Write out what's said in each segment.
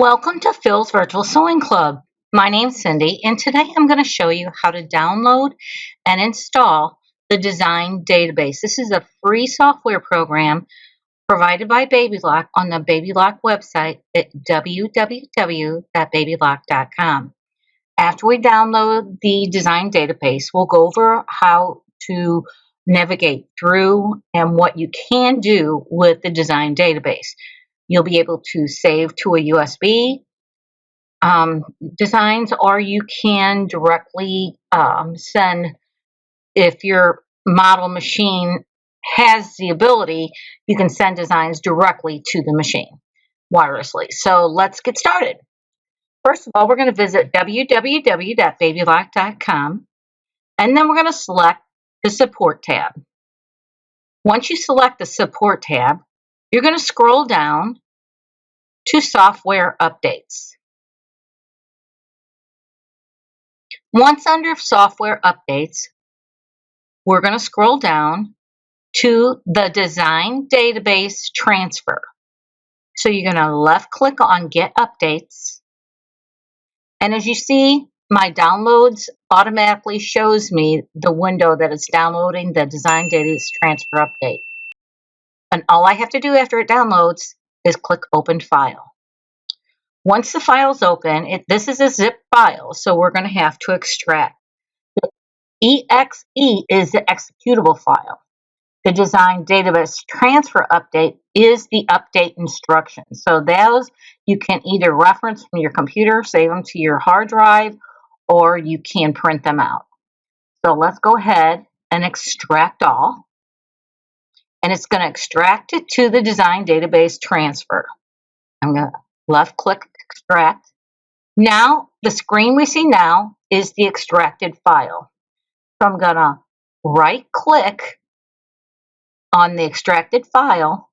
Welcome to Phil's Virtual Sewing Club. My name's Cindy, and today I'm going to show you how to download and install the Design Database. This is a free software program provided by BabyLock on the BabyLock website at www.babylock.com. After we download the Design Database, we'll go over how to navigate through and what you can do with the Design Database. You'll be able to save to a USB designs, or you can directly send, if your model machine has the ability, you can send designs directly to the machine wirelessly. So let's get started. First of all, we're going to visit www.babylock.com, and then we're going to select the Support tab. Once you select the Support tab, you're going to scroll down to Software Updates. Once under Software Updates, we're going to scroll down to the Design Database Transfer. So you're going to left click on Get Updates. And as you see, my downloads automatically shows me the window that it's downloading the Design Database Transfer Update. And all I have to do after it downloads is click Open File. Once the file's open, this is a zip file, so we're going to have to extract. The exe is the executable file. The Design Database Transfer Update is the update instructions. So those you can either reference from your computer, save them to your hard drive, or you can print them out. So let's go ahead and extract all. And it's going to extract it to the Design Database Transfer. I'm going to left click Extract. Now, the screen we see now is the extracted file. So I'm going to right click on the extracted file,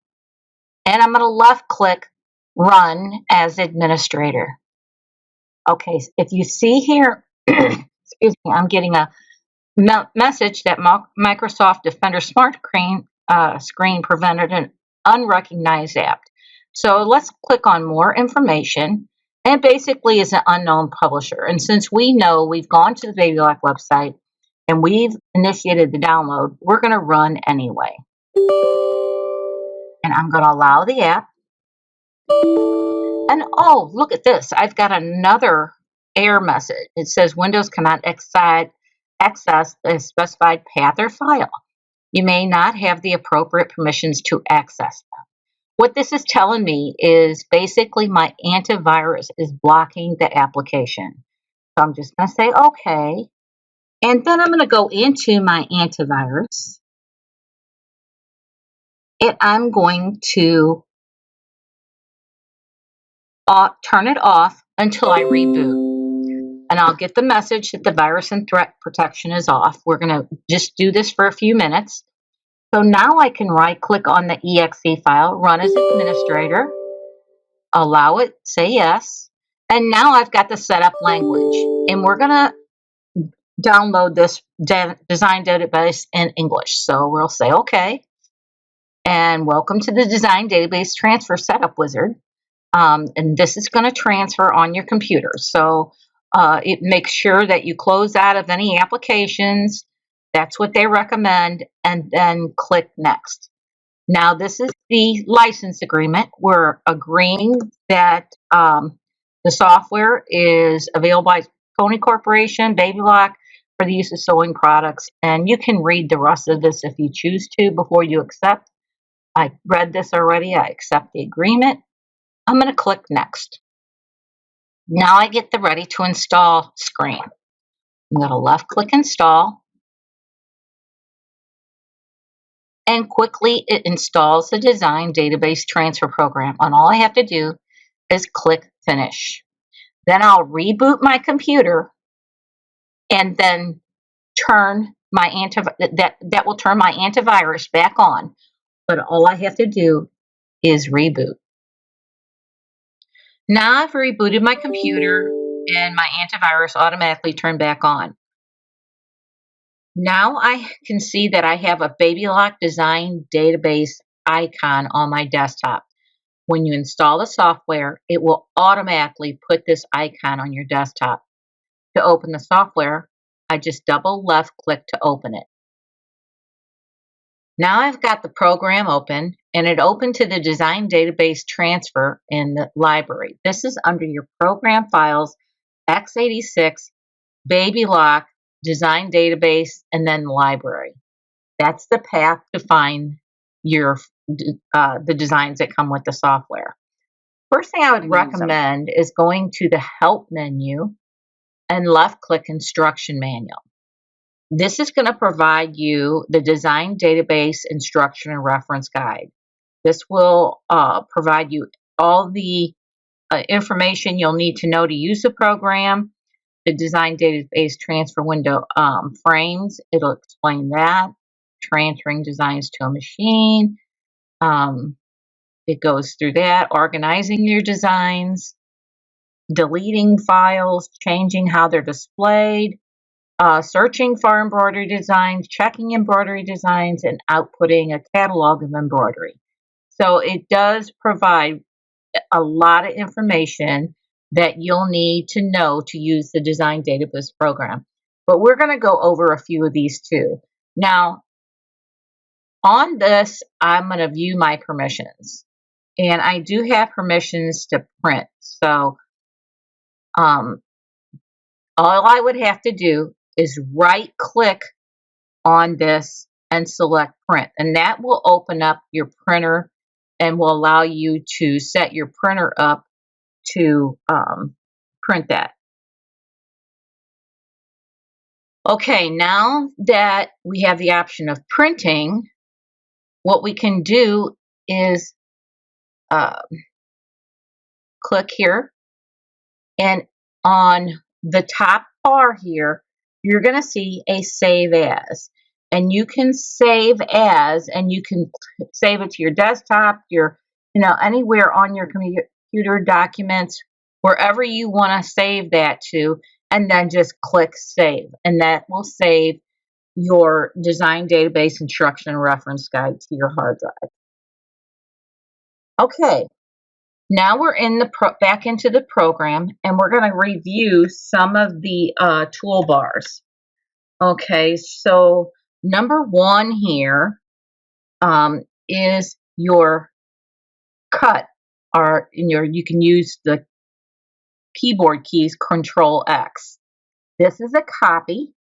and I'm going to left click Run as Administrator. Okay, if you see here, excuse me, I'm getting a message that Microsoft Defender Smart screen prevented an unrecognized app. So let's click on More Information, and it basically is an unknown publisher. And since we know we've gone to the BabyLock website and we've initiated the download, we're going to run anyway. And I'm going to allow the app. And oh, look at this. I've got another error message. It says Windows cannot access the specified path or file. You may not have the appropriate permissions to access them. What this is telling me is basically my antivirus is blocking the application. So I'm just going to say OK. And then I'm going to go into my antivirus. And I'm going to turn it off until I reboot. And I'll get the message that the virus and threat protection is off. We're going to just do this for a few minutes. So now I can right click on the exe file, run as administrator, allow it, say yes. And now I've got the setup language. And we're going to download this Design Database in English. So we'll say OK. And welcome to the Design Database Transfer Setup Wizard. And this is going to transfer on your computer. So it makes sure that you close out of any applications. That's what they recommend. And then click Next. Now, this is the license agreement. We're agreeing that the software is available by Pony Corporation, BabyLock, for the use of sewing products. And you can read the rest of this if you choose to before you accept. I read this already. I accept the agreement. I'm going to click Next. Now I get the Ready to Install screen. I'm going to left click Install. And quickly it installs the Design Database Transfer Program. And all I have to do is click Finish. Then I'll reboot my computer and then turn my that will turn my antivirus back on. But all I have to do is reboot. Now I've rebooted my computer and my antivirus automatically turned back on. Now I can see that I have a BabyLock Design Database icon on my desktop. when you install the software, it will automatically put this icon on your desktop. To open the software, I just double left click to open it. Now I've got the program open, and it opened to the design database transfer in the library. This is under your program files, x86, baby lock, design database, and then library. That's the path to find your the designs that come with the software. First thing I would recommend is going to the help menu and left click instruction manual. This is going to provide you the design database instruction and reference guide. This will provide you all the information you'll need to know to use the program. The design database transfer window frames, it'll explain that. Transferring designs to a machine. It goes through that. Organizing your designs. Deleting files. Changing how they're displayed. Searching for embroidery designs, checking embroidery designs, and outputting a catalog of embroidery. So it does provide a lot of information that you'll need to know to use the design database program. But we're going to go over a few of these too. Now, on this, I'm going to view my permissions. And I do have permissions to print. So all I would have to do is right click on this and select print, and that will open up your printer and will allow you to set your printer up to print that. Okay, now that we have the option of printing, what we can do is click here, and on the top bar here, you're going to see a save as, and you can save as, and you can save it to your desktop, your, anywhere on your computer, documents, wherever you want to save that to, and then just click save, and that will save your design database instruction and reference guide to your hard drive. Okay, now we're in the back into the program, and we're going to review some of the toolbars. Okay, so number one here is your cut, or you can use the keyboard keys Control X. This is a copy.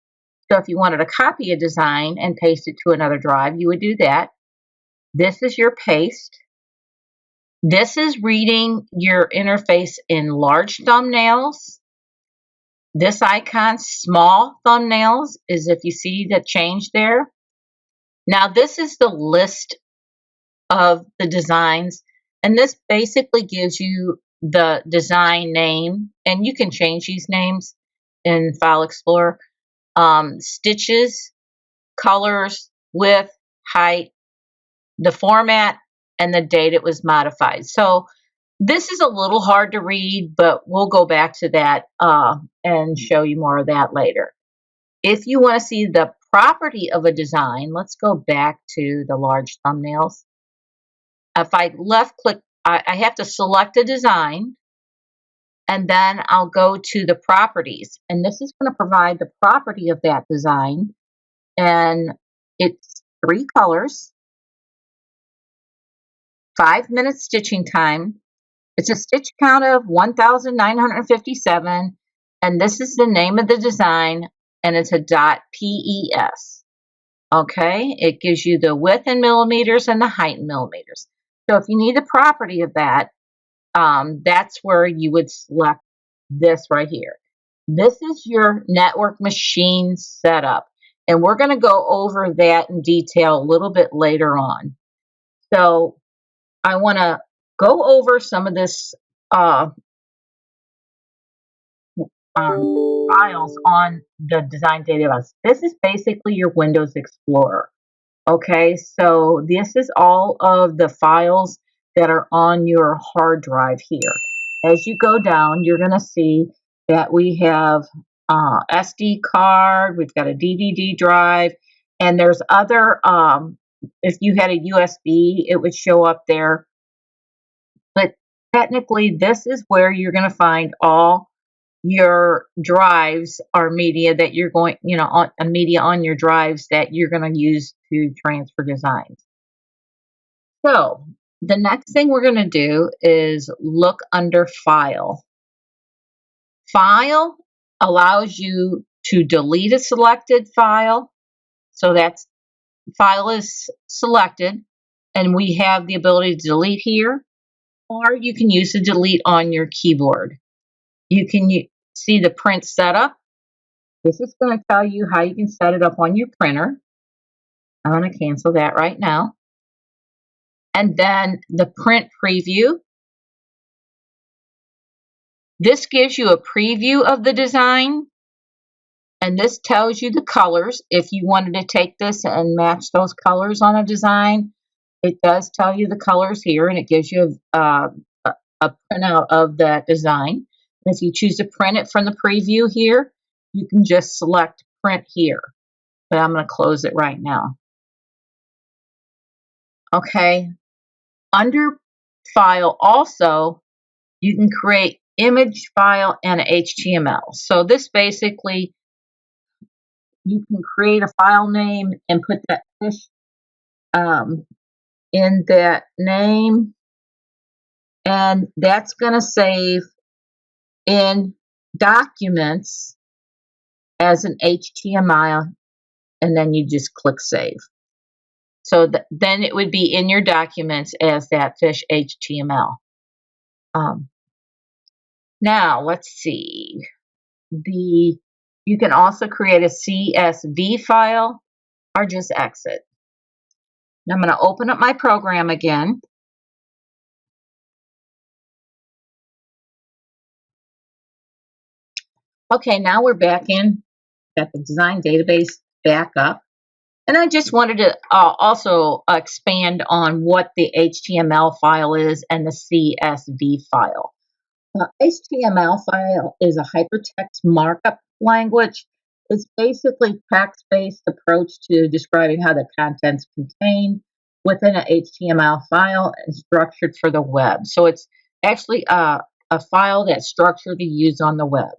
So if you wanted to copy a design and paste it to another drive, you would do that. This is your paste. This is reading your interface in large thumbnails. This icon, small thumbnails, is if you see the change there. Now this is the list of the designs, and this basically gives you the design name, and you can change these names in File Explorer. Stitches, colors, width, height, the format, and the date it was modified. So this is a little hard to read, but we'll go back to that and show you more of that later. If you want to see the property of a design, let's go back to the large thumbnails. If I left click, I have to select a design, and then I'll go to the properties. And this is going to provide the property of that design. And it's 3 colors, 5 minutes stitching time. It's a stitch count of 1,957, and this is the name of the design, and it's a .pes. Okay, it gives you the width in millimeters and the height in millimeters. So if you need the property of that, that's where you would select this right here. This is your network machine setup, and we're going to go over that in detail a little bit later on. So I want to go over some of this files on the design database. This is basically your Windows Explorer. Okay, so this is all of the files that are on your hard drive here. As you go down, you're going to see that we have SD card, we've got a DVD drive, and there's other, if you had a USB, it would show up there. but technically this is where you're going to find all your drives or media that you're going, a media on your drives that you're going to use to transfer designs. So the next thing we're going to do is look under File. File allows you to delete a selected file. So that's file is selected, and we have the ability to delete here, or you can use the delete on your keyboard. You can see the print setup. This is going to tell you how you can set it up on your printer. I'm going to cancel that right now. And then the print preview. This gives you a preview of the design, and this tells you the colors. If you wanted to take this and match those colors on a design, it does tell you the colors here, and it gives you a printout of that design. And if you choose to print it from the preview here, you can just select print here. But I'm going to close it right now. Okay. Under File also, you can create image file and HTML. So this basically, you can create a file name and put that fish in that name, and that's going to save in documents as an HTML, and then you just click save. So then it would be in your documents as that fish HTML. Now let's see. You can also create a CSV file or just exit. Now I'm going to open up my program again. Okay, now we're back in, got the design database back up. And I just wanted to also expand on what the HTML file is and the CSV file. HTML file is a hypertext markup language. It's basically text-based approach to describing how the content's contained within an HTML file and structured for the web. So it's actually a file that's structured to use on the web.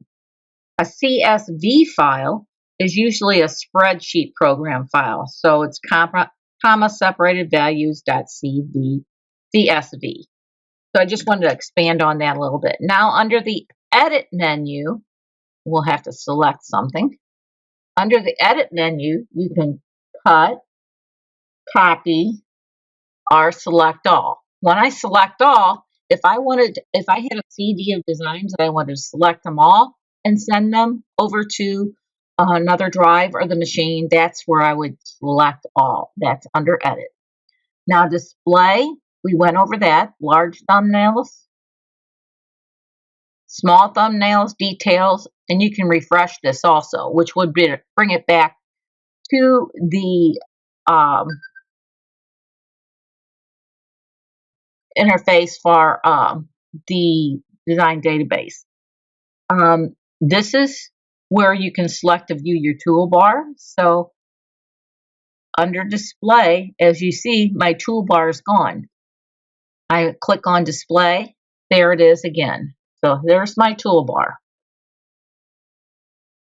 A CSV file is usually a spreadsheet program file. So it's comma separated values.csv. So I just wanted to expand on that a little bit. Now under the edit menu, we'll have to select something. Under the edit menu, you can cut, copy, or select all. When I select all, if I had a CD of designs that I wanted to select them all and send them over to another drive or the machine, that's where I would select all. That's under edit. Now display, we went over that. Large thumbnails, small thumbnails, details, and you can refresh this also, which would bring it back to the interface for the design database. This is where you can select to view your toolbar. So under display, as you see, my toolbar is gone. I click on display, there it is again. So there's my toolbar.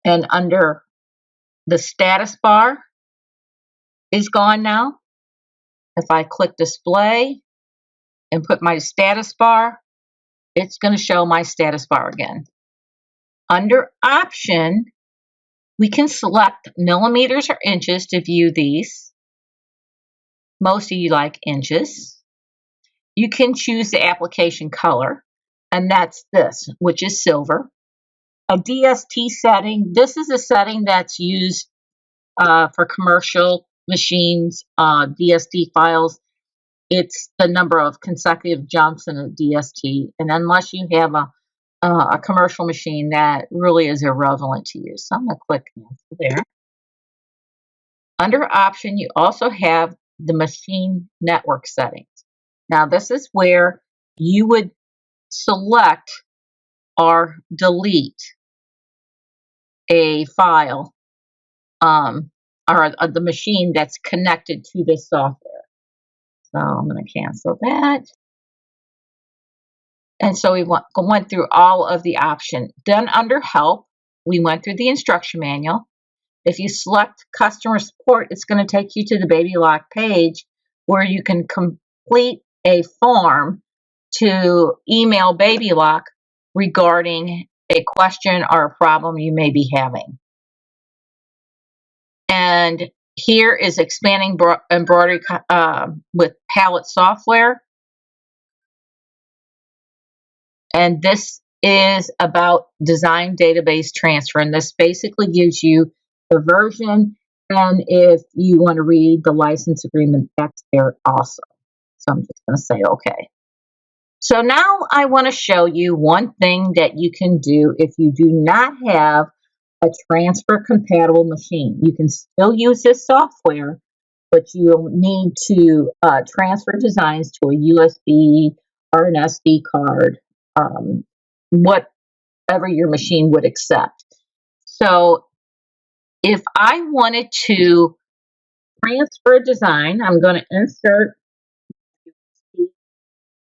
And under the status bar is gone now. If I click display and put my status bar, it's going to show my status bar again. Under option, we can select millimeters or inches to view these. Most of you like inches. You can choose the application color, and that's this, which is silver. A DST setting, this is a setting that's used for commercial machines, DST files. It's the number of consecutive jumps in a DST, and unless you have a commercial machine, that really is irrelevant to you. So I'm going to click cancel there. Under option, you also have the machine network settings. Now this is where you would select or delete a file or the machine that's connected to this software. So I'm going to cancel that. And so we went through all of the options. Then under help, we went through the instruction manual. If you select customer support, it's going to take you to the Baby Lock page where you can complete a form to email Baby Lock regarding a question or a problem you may be having. And here is expanding embroidery with palette software. And this is about design database transfer. And this basically gives you the version. And if you want to read the license agreement, that's there also. So I'm just going to say, okay. So now I want to show you one thing that you can do if you do not have a transfer compatible machine. You can still use this software, but you'll need to transfer designs to a USB or an SD card, whatever your machine would accept. So if I wanted to transfer a design, I'm going to insert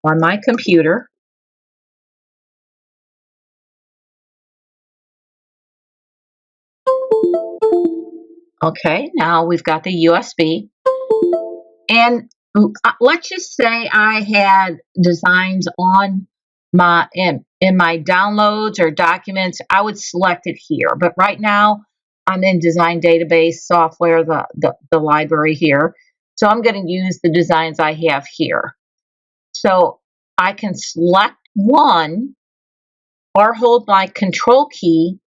on my computer. Okay, now we've got the USB. And let's just say I had designs on my in my downloads or documents. I would select it here. But right now I'm in design database software, the library here. So I'm going to use the designs I have here. So I can select one or hold my control key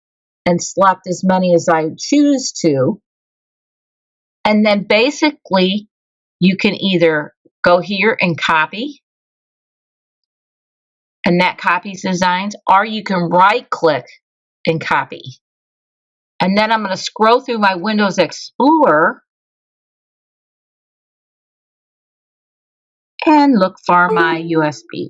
and select as many as I choose to. And then basically you can either go here and copy, and that copies designs, or you can right click and copy. And then I'm going to scroll through my Windows Explorer and look for my USB.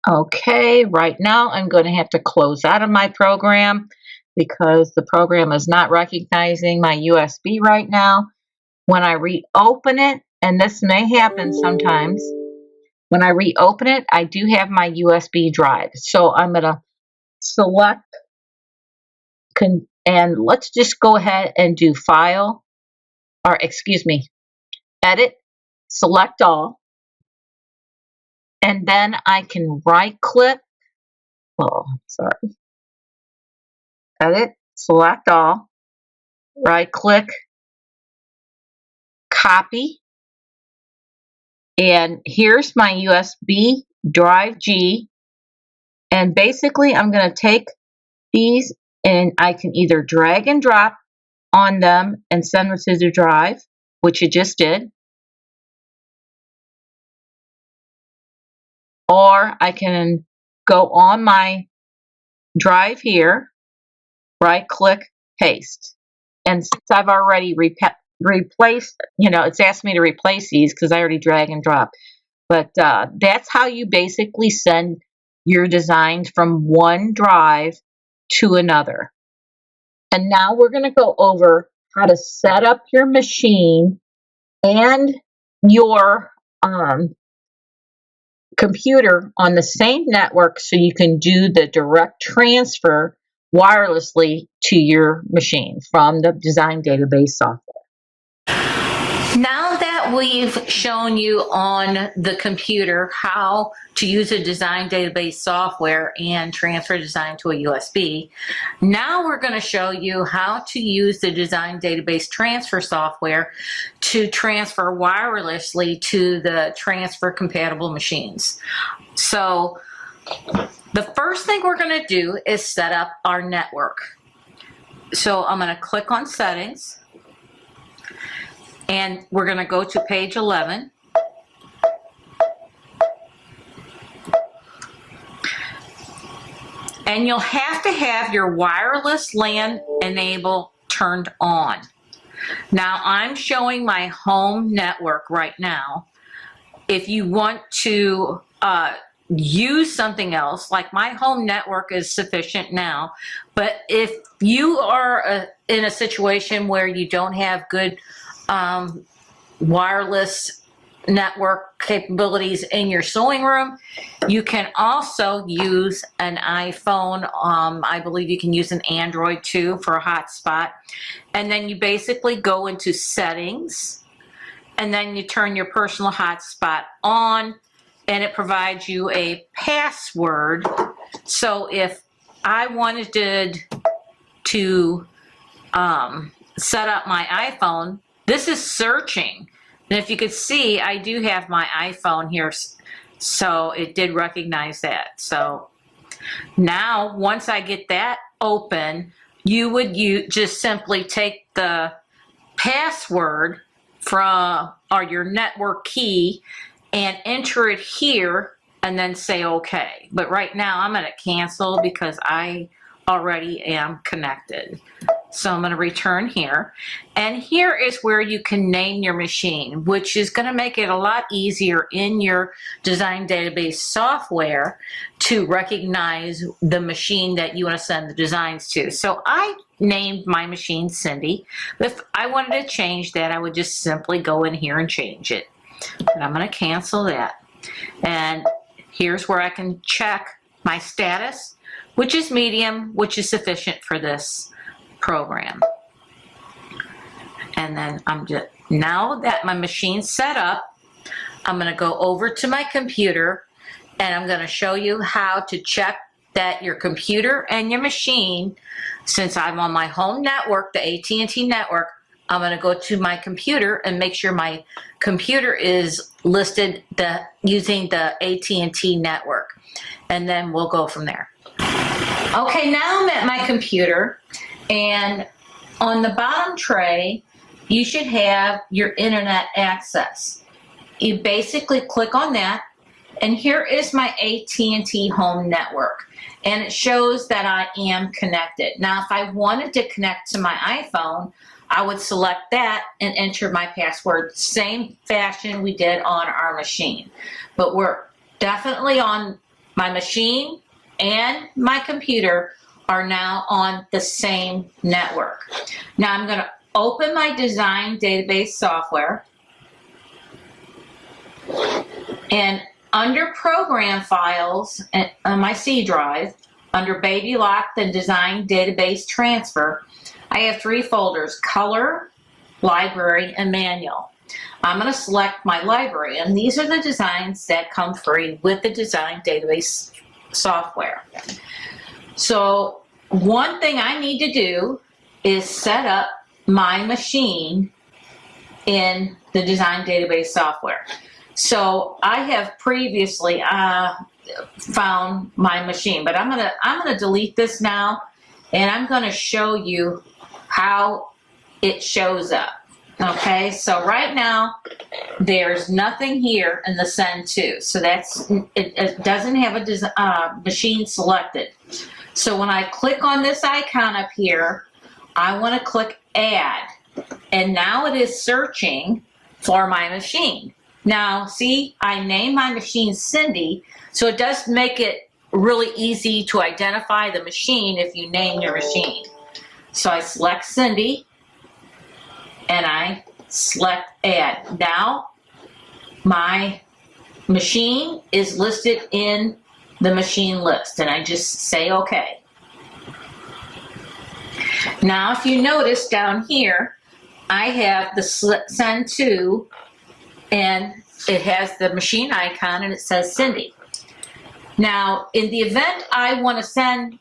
Okay, right now I'm going to have to close out of my program because the program is not recognizing my USB right now. When I reopen it, and this may happen sometimes, when I reopen it, I do have my USB drive. So I'm going to select, and let's just go ahead and do File, or excuse me, Edit, Select All. And then I can right click, Edit, Select All, right click, Copy. And here's my USB drive G. And basically I'm going to take these and I can either drag and drop on them and send them to the drive, which you just did. Or I can go on my drive here, right click, paste. And since I've already replaced, it's asked me to replace these because I already drag and drop. But that's how you basically send your designs from one drive to another. And now we're going to go over how to set up your machine and your computer on the same network so you can do the direct transfer wirelessly to your machine from the design database software. Now that we've shown you on the computer how to use a design database software and transfer design to a USB, now we're going to show you how to use the design database transfer software to transfer wirelessly to the transfer compatible machines. So the first thing we're going to do is set up our network. So I'm going to click on Settings. And we're going to go to page 11. And you'll have to have your wireless LAN enable turned on. Now I'm showing my home network right now. If you want to use something else, like my home network is sufficient now, but if you are in a situation where you don't have good wireless network capabilities in your sewing room. You can also use an iPhone. I believe you can use an Android too for a hotspot. And then you basically go into settings, and then you turn your personal hotspot on, and it provides you a password. So if I wanted to set up my iPhone, this is searching. And if you could see, I do have my iPhone here, so it did recognize that. So now, once I get that open, you would just simply take the password from, or your network key, and enter it here, and then say okay. But right now I'm going to cancel because I already am connected. So I'm going to return here, and here is where you can name your machine, which is going to make it a lot easier in your design database software to recognize the machine that you want to send the designs to. So I named my machine Cindy. If I wanted to change that, I would just simply go in here and change it. And I'm going to cancel that. And here's where I can check my status, which is medium, which is sufficient for this program. And then now that my machine's set up, I'm going to go over to my computer, and I'm going to show you how to check that your computer and your machine, since I'm on my home network, the AT&T network, I'm going to go to my computer and make sure my computer is listed using the AT&T network, and then we'll go from there. Okay, now I'm at my computer, and on the bottom tray, you should have your internet access. You basically click on that, and here is my AT&T home network, and it shows that I am connected. Now, if I wanted to connect to my iPhone, I would select that and enter my password, same fashion we did on our machine. But we're definitely on my machine, and my computer are now on the same network. Now I'm going to open my design database software, and under program files on my C drive, under baby locked and design database transfer, I have 3 folders: color, library, and manual. I'm going to select my library, and these are the designs that come free with the design database software. So one thing I need to do is set up my machine in the design database software. So I have previously found my machine, but I'm gonna delete this now, and I'm gonna show you how it shows up. Okay, so right now there's nothing here in the send to, so it doesn't have a machine selected. So when I click on this icon up here, I want to click add, and now it is searching for my machine. Now see, I named my machine Cindy, so it does make it really easy to identify the machine if you name your machine. So I select Cindy, and I select add. Now my machine is listed in the machine list, and I just say okay. Now if you notice down here, I have the send to, and it has the machine icon, and it says Cindy. Now in the event I want to send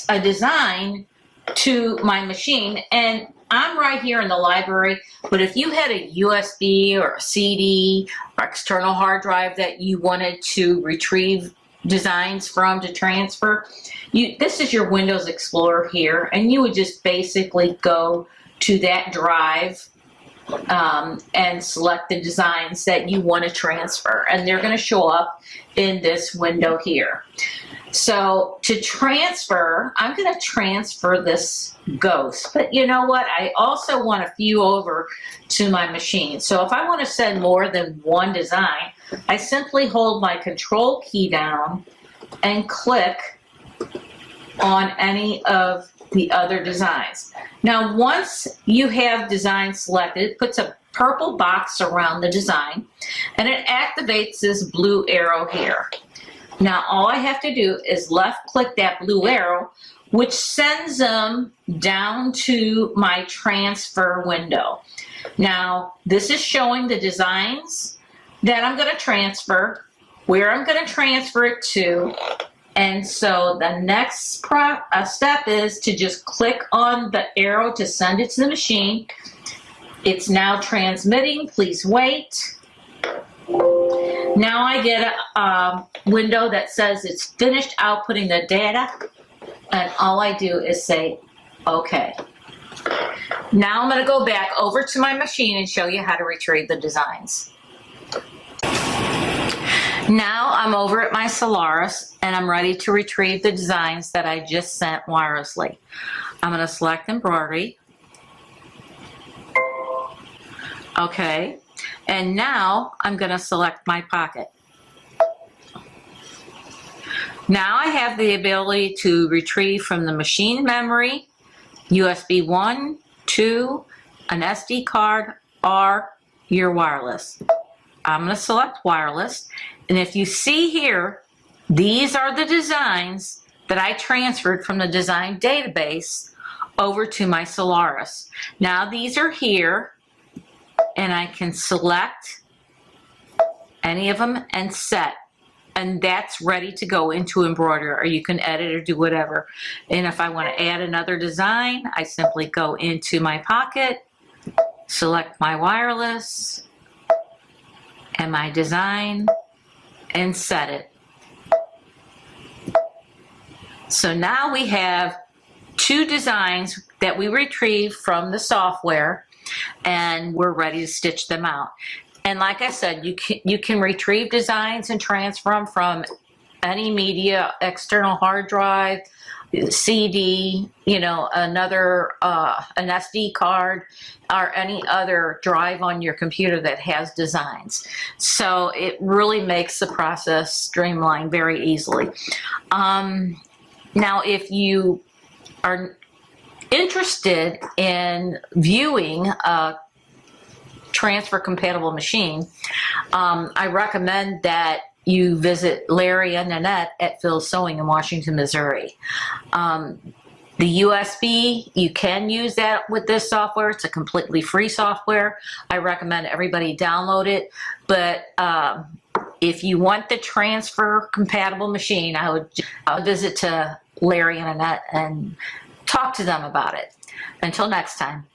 a design to my machine, and I'm right here in the library, but if you had a USB or a CD or external hard drive that you wanted to retrieve designs from to transfer, this is your Windows Explorer here, and you would just basically go to that drive and select the designs that you want to transfer, and they're going to show up in this window here. So to transfer, I'm going to transfer this ghost, but you know what? I also want a few over to my machine. So if I want to send more than one design, I simply hold my control key down and click on any of the other designs. Now once you have design selected, it puts a purple box around the design, and it activates this blue arrow here. Now all I have to do is left click that blue arrow, which sends them down to my transfer window. Now this is showing the designs that I'm going to transfer, where I'm going to transfer it to, and so the next step is to just click on the arrow to send it to the machine. It's now transmitting. Please wait. Now I get a window that says it's finished outputting the data, and all I do is say OK. Now I'm going to go back over to my machine and show you how to retrieve the designs. Now I'm over at my Solaris and I'm ready to retrieve the designs that I just sent wirelessly. I'm going to select embroidery. Okay, and now I'm going to select my pocket. Now I have the ability to retrieve from the machine memory, USB 1, 2, an SD card, or your wireless. I'm going to select wireless, and if you see here, these are the designs that I transferred from the design database over to my Solaris. Now these are here, and I can select any of them and set, and that's ready to go into embroidery, or you can edit or do whatever. And if I want to add another design, I simply go into my pocket, select my wireless and my design, and set it. So now we have two designs that we retrieved from the software, and we're ready to stitch them out. And like I said, you can retrieve designs and transfer them from any media, external hard drive, CD, you know, another an SD card, or any other drive on your computer that has designs. So it really makes the process streamlined very easily. Now, if you are interested in viewing a transfer compatible machine, I recommend that you visit Larry and Nanette at Phil's Sewing in Washington, Missouri. The USB, you can use that with this software. It's a completely free software. I recommend everybody download it. But if you want the transfer compatible machine, I would visit to Larry and Nanette and talk to them about it. Until next time.